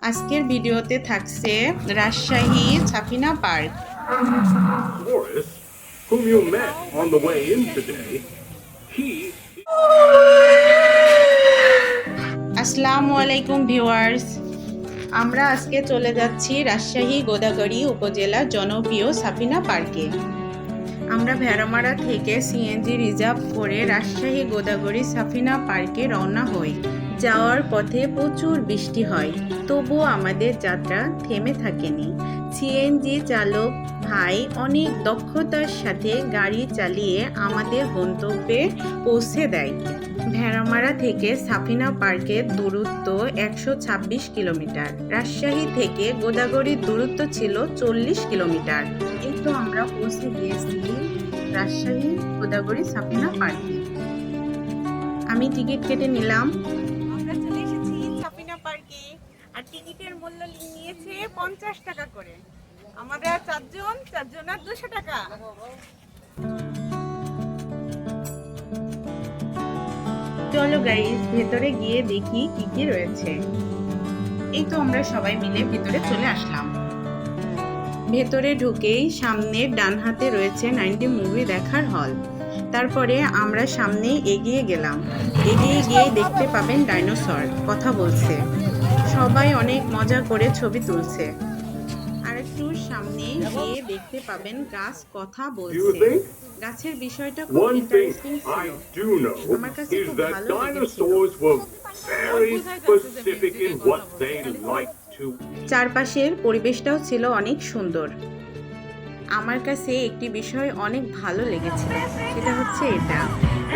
আজকের ভিডিওতে থাকছে Rajshahi Safina park. Morris, whom you met on the way in today, he... আসসালামু আলাইকুম ভিউয়ার্স, আমরা আজকে চলে যাচ্ছি রাজশাহী গোদাগাড়ী উপজেলা জনপ্রিয় সাফিনা পার্কে। আমরা ভেড়ামারা থেকে সিএনজি রিজার্ভ করে রাজশাহী গোদাগাড়ী সাফিনা পার্কে রওনা হই। যাওয়ার পথে প্রচুর বৃষ্টি হয়, তবুও আমাদের যাত্রা থেমে থাকেনি। সিএনজি চালক ভাই অনেক দক্ষতার সাথে গাড়ি চালিয়ে আমাদের গন্তব্যে পৌঁছে দেয়। ভেড়ামারা থেকে সাফিনা পার্কের দূরত্ব 126 কিলোমিটার। রাজশাহী থেকে গোদাগাড়ীর দূরত্ব ছিল 40 কিলোমিটার। এই তো আমরা পৌঁছে গিয়েছি রাজশাহী গোদাগাড়ী সাফিনা পার্কে। আমি টিকিট কেটে নিলাম। আমরা চলে এসেছি সাফিনা পার্কে, আর টিকিটের মূল্য নিয়েছে 50 টাকা করে। আমরা চারজনের 200 টাকা। চলো গাইস, ভেতরে গিয়ে দেখি কি কি রয়েছে। এই তো আমরা সবাই মিলে ভেতরে চলে আসলাম। ভেতরে ঢুকেই সামনের ডান হাতে রয়েছে 90 মুভি দেখার হল। তারপরে আমরা সামনে এগিয়ে গেলাম। এগিয়ে গিয়ে দেখতে পাবেন ডাইনোসর কথা বলছে। সবাই অনেক মজা করে ছবি তুলছে। আর একটু সামনে গিয়ে দেখতে পাবেন গাছ কথা বলছে। গাছের বিষয়টা খুব One thing ইন্টারেস্টিং ছিল। I do know আমার কাছে is খুব that ভালো লেগেছিল। dinosaurs were very specific in what they like to eat. চারপাশের পরিবেশটাও ছিল অনেক সুন্দর। আমার কাছে একটি বিষয় অনেক ভালো লেগেছিল, সেটা হচ্ছে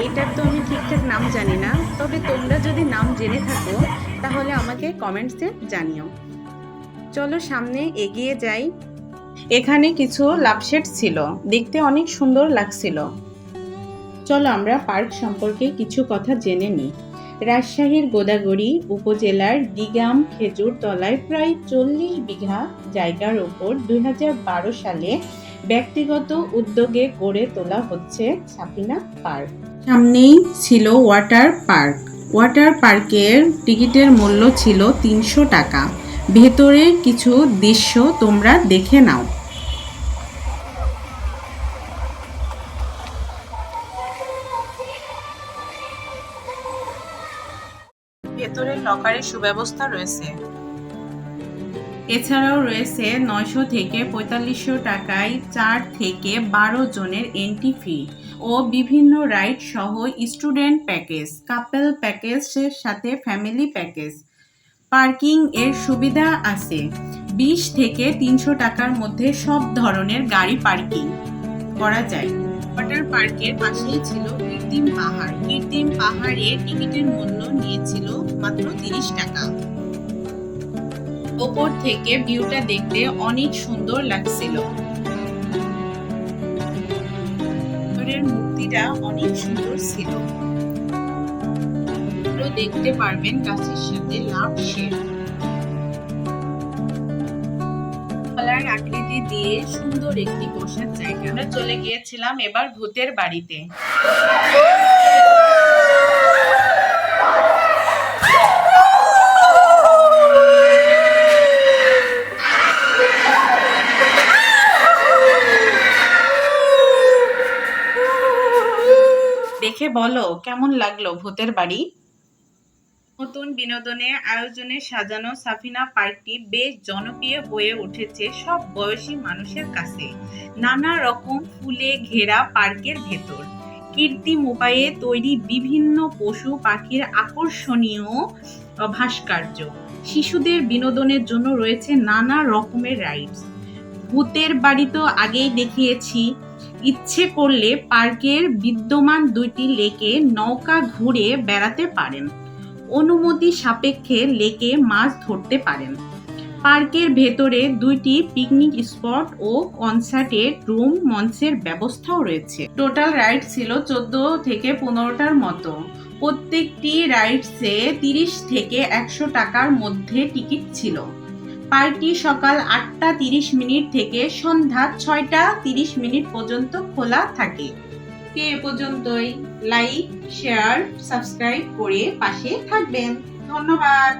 এটার তো আমি ঠিকঠাক নাম জানি না, তবে তোমরা যদি নাম জেনে থাকো তাহলে আমাকে কমেন্টসে জানিও। চলো সামনে এগিয়ে যাই। এখানে কিছু লাভশেড ছিল, দেখতে অনেক সুন্দর লাগছিল। চলো আমরা পার্ক সম্পর্কে কিছু কথা জেনে নিই। রাজশাহীর গোদাগাড়ী উপজেলার দিগাম খেজুরতলায় প্রায় 40 বিঘা জায়গার ওপর 2012 সালে ব্যক্তিগত উদ্যোগে গড়ে তোলা হচ্ছে সাফিনা পার্ক। সামনেই ছিল ওয়াটার পার্ক। ওয়াটার পার্কের টিকিটের মূল্য ছিল 300 টাকা। ভেতরে কিছু দৃশ্য তোমরা দেখে নাও। ভেতরে লকারের সুব্যবস্থা রয়েছে। এছাড়াও রয়েছে 900 থেকে 4500 টাকায় 4 থেকে 12 জনের এন্ট্রি ফি ও বিভিন্ন রাইড সহ স্টুডেন্ট প্যাকেজ, কাপল প্যাকেজের সাথে ফ্যামিলি প্যাকেজ। পার্কিং এর সুবিধা আছে। 20 থেকে 300 টাকার মধ্যে সব ধরনের গাড়ি পার্কিং করা যায়। ওয়াটার পার্কের পাশেই ছিল কৃত্রিম পাহাড়। কৃত্রিম পাহাড়ে টিকিটের মূল্য নিয়েছিল মাত্র 30 টাকা। ওপর থেকে ভিউটা দেখতে অনেক সুন্দর লাগছিল। ভিতরের মূর্তিটা অনেক সুন্দর ছিল। দেখতে পারবেন গাছের সাথে লাভ শেড, কলার আকৃতি দিয়ে সুন্দর একটি বসার জায়গা। আমরা চলে গিয়েছিলাম এবার ভূতের বাড়িতে। দেখে বলো কেমন লাগলো ভূতের বাড়ি। নতুন বিনোদনের আয়োজনে সাজানো সাফিনা পার্কটি বেশ জনপ্রিয় হয়ে উঠেছে সব বয়সী মানুষের কাছে। নানা রকম ফুলে ঘেরা পার্কের ভেতর কৃত্রিম উপায়ে তৈরি বিভিন্ন পশু পাখির আকর্ষণীয় ভাস্কর্য। শিশুদের বিনোদনের জন্য রয়েছে নানা রকমের রাইডস। ভূতের বাড়ি তো আগেই দেখিয়েছি। ইচ্ছে করলে পার্কের বিদ্যমান 2টি লেকে নৌকা ঘুরে বেড়াতে পারেন। অনুমতি সাপেক্ষে লেকে মাছ ধরতে পারেন। পার্কের ভেতরে 2টি পিকনিক স্পট ও কনসার্টের রুম মঞ্চের ব্যবস্থাও রয়েছে। টোটাল রাইড ছিল 14 থেকে 15টার মতো। প্রত্যেকটি রাইডসে 30 থেকে 100 টাকার মধ্যে টিকিট ছিল। পার্কটি সকাল 8:30 থেকে সন্ধ্যা 6:30 পর্যন্ত খোলা থাকে। এ পর্যন্তই। লাইক, শেয়ার, সাবস্ক্রাইব করে পাশে থাকবেন। ধন্যবাদ।